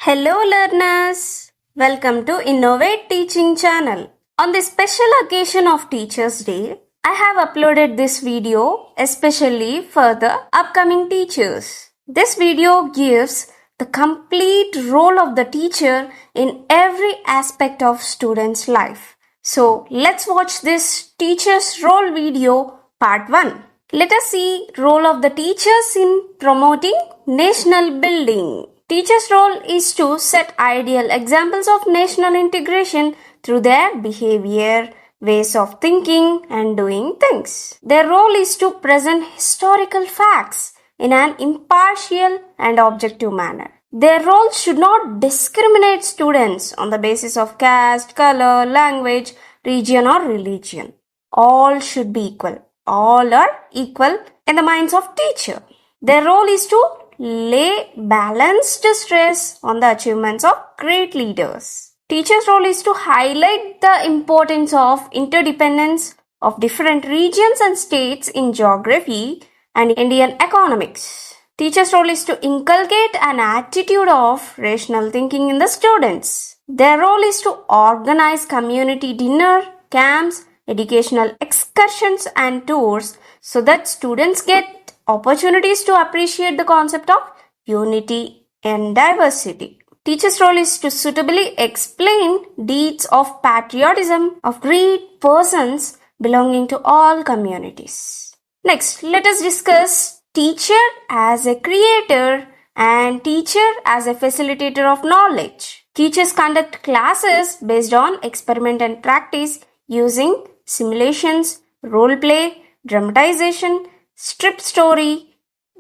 Hello learners! Welcome to INNOVATE Teaching Channel. On this special occasion of Teachers' Day, I have uploaded this video especially for the upcoming teachers. This video gives the complete role of the teacher in every aspect of students' life. So let's watch this teacher's role video part 1. Let us see role of the teachers in promoting national building. Teachers' role is to set ideal examples of national integration through their behavior, ways of thinking and doing things. Their role is to present historical facts in an impartial and objective manner. Their role should not discriminate students on the basis of caste, color, language, region or religion. All should be equal. All are equal in the minds of teacher. Their role is to lay balanced stress on the achievements of great leaders. Teacher's role is to highlight the importance of interdependence of different regions and states in geography and Indian economics. Teacher's role is to inculcate an attitude of rational thinking in the students. Their role is to organize community dinner, camps, educational excursions and tours so that students get opportunities to appreciate the concept of unity and diversity. Teacher's role is to suitably explain deeds of patriotism of great persons belonging to all communities. Next, let us discuss teacher as a creator and teacher as a facilitator of knowledge. Teachers conduct classes based on experiment and practice using simulations, role play, dramatization, strip story,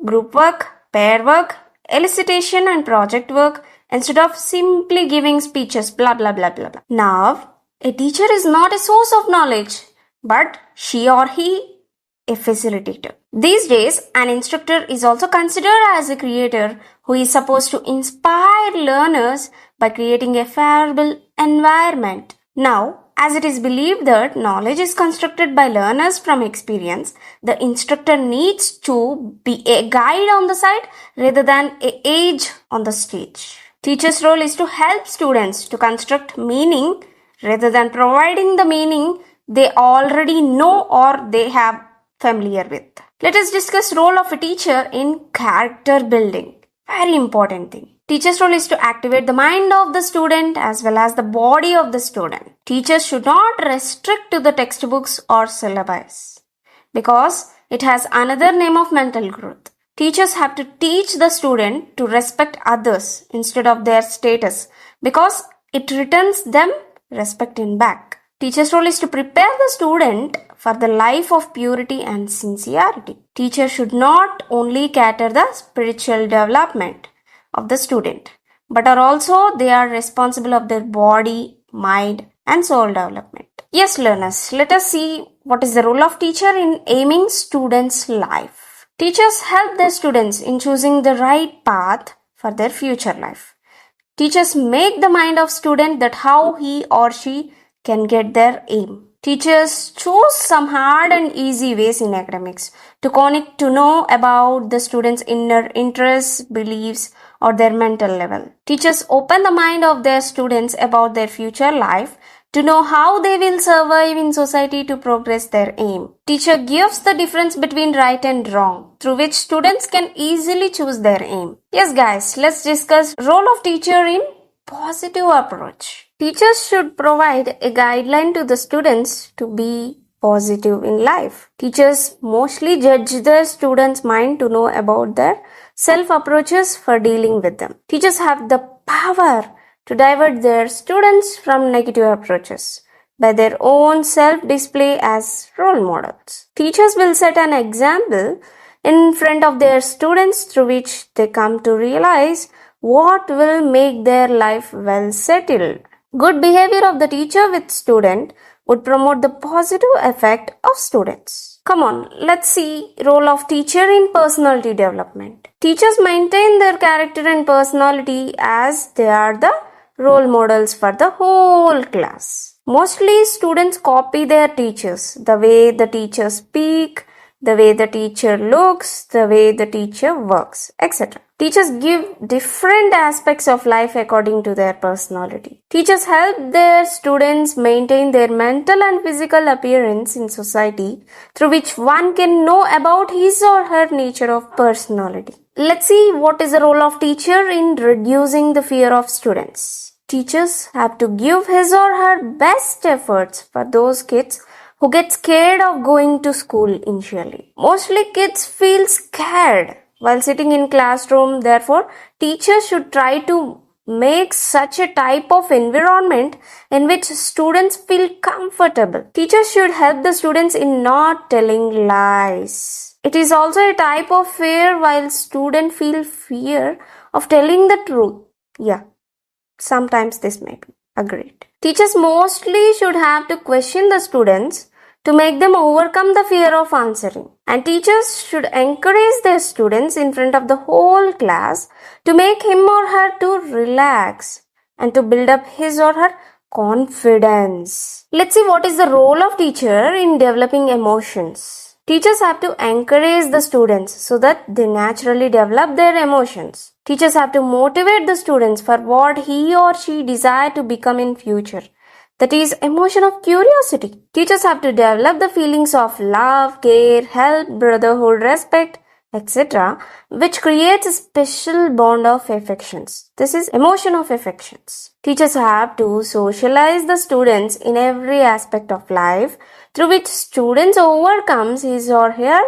group work, pair work, elicitation and project work instead of simply giving speeches blah blah blah blah blah. Now, a teacher is not a source of knowledge, but she or he a facilitator. These days, an instructor is also considered as a creator who is supposed to inspire learners by creating a favorable environment. Now, as it is believed that knowledge is constructed by learners from experience, the instructor needs to be a guide on the side rather than an age on the stage. Teacher's role is to help students to construct meaning rather than providing the meaning they already know or they have familiar with. Let us discuss role of a teacher in character building. Very important thing. Teacher's role is to activate the mind of the student as well as the body of the student. Teachers should not restrict to the textbooks or syllabus because it has another name of mental growth. Teachers have to teach the student to respect others instead of their status because it returns them respect in back. Teacher's role is to prepare the student for the life of purity and sincerity. Teachers should not only cater the spiritual development of the student, but they are responsible of their body, mind and soul development. Yes, learners, let us see what is the role of teacher in aiming students' life. Teachers help their students in choosing the right path for their future life. Teachers make the mind of student that how he or she can get their aim. Teachers choose some hard and easy ways in academics to connect to know about the students' inner interests, beliefs, or their mental level. Teachers open the mind of their students about their future life to know how they will survive in society to progress their aim. Teacher gives the difference between right and wrong, through which students can easily choose their aim. Yes guys, let's discuss role of teacher in positive approach. Teachers should provide a guideline to the students to be positive in life. Teachers mostly judge their students' mind to know about their self-approaches for dealing with them. Teachers have the power to divert their students from negative approaches by their own self-display as role models. Teachers will set an example in front of their students through which they come to realize what will make their life well settled. Good behavior of the teacher with student would promote the positive effect of students. Come on, let's see role of teacher in personality development. Teachers maintain their character and personality as they are the role models for the whole class. Mostly students copy their teachers, the way the teachers speak, the way the teacher looks, the way the teacher works, etc. Teachers give different aspects of life according to their personality. Teachers help their students maintain their mental and physical appearance in society, through which one can know about his or her nature of personality. Let's see what is the role of teacher in reducing the fear of students. Teachers have to give his or her best efforts for those kids who get scared of going to school initially. Mostly kids feel scared while sitting in classroom. Therefore, teachers should try to make such a type of environment in which students feel comfortable. Teachers should help the students in not telling lies. It is also a type of fear while students feel fear of telling the truth. Yeah. Sometimes this may be agreed. Teachers mostly should have to question the students to make them overcome the fear of answering. And teachers should encourage their students in front of the whole class to make him or her to relax and to build up his or her confidence. Let's see what is the role of teacher in developing emotions. Teachers have to encourage the students so that they naturally develop their emotions. Teachers have to motivate the students for what he or she desire to become in future. That is emotion of curiosity. Teachers have to develop the feelings of love, care, help, brotherhood, respect, etc., which creates a special bond of affections. This is emotion of affections. Teachers have to socialize the students in every aspect of life, through which students overcomes his or her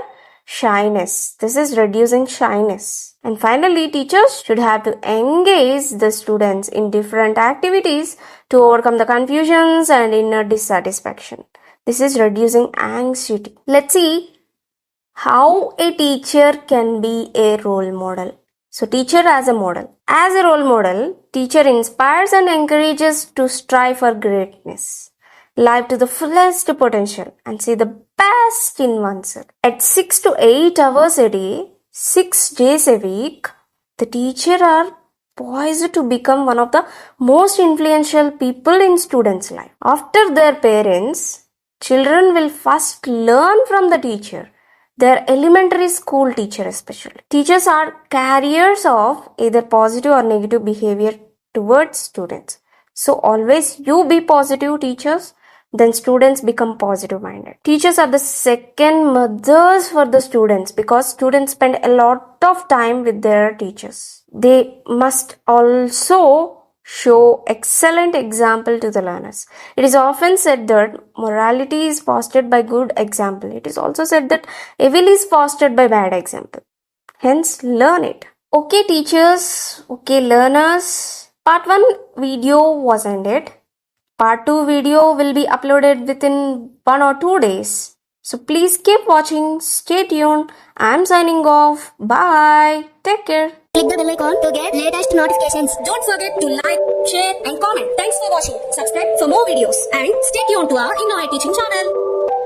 shyness. This is reducing shyness. And finally, teachers should have to engage the students in different activities to overcome the confusions and inner dissatisfaction. This is reducing anxiety. Let's see how a teacher can be a role model. So, teacher as a model. As a role model, teacher inspires and encourages to strive for greatness, live to the fullest potential, and see the best in oneself. At 6 to 8 hours a day, 6 days a week, the teacher are poised to become one of the most influential people in students' life. After their parents, children will first learn from the teacher, their elementary school teacher especially. Teachers are carriers of either positive or negative behavior towards students. So always you be positive, teachers, then students become positive minded. Teachers are the second mothers for the students because students spend a lot of time with their teachers. They must also show excellent example to the learners. It is often said that morality is fostered by good example. It is also said that evil is fostered by bad example. Hence, learn it. Okay, teachers. Okay, learners. Part 1 video was ended. Part 2 video will be uploaded within 1 or 2 days. So please keep watching. Stay tuned. I'm signing off. Bye. Take care. Click the bell icon to get latest notifications. Don't forget to like, share and comment. Thanks for watching. Subscribe for more videos and stay tuned to our INNOVATE Teaching Channel.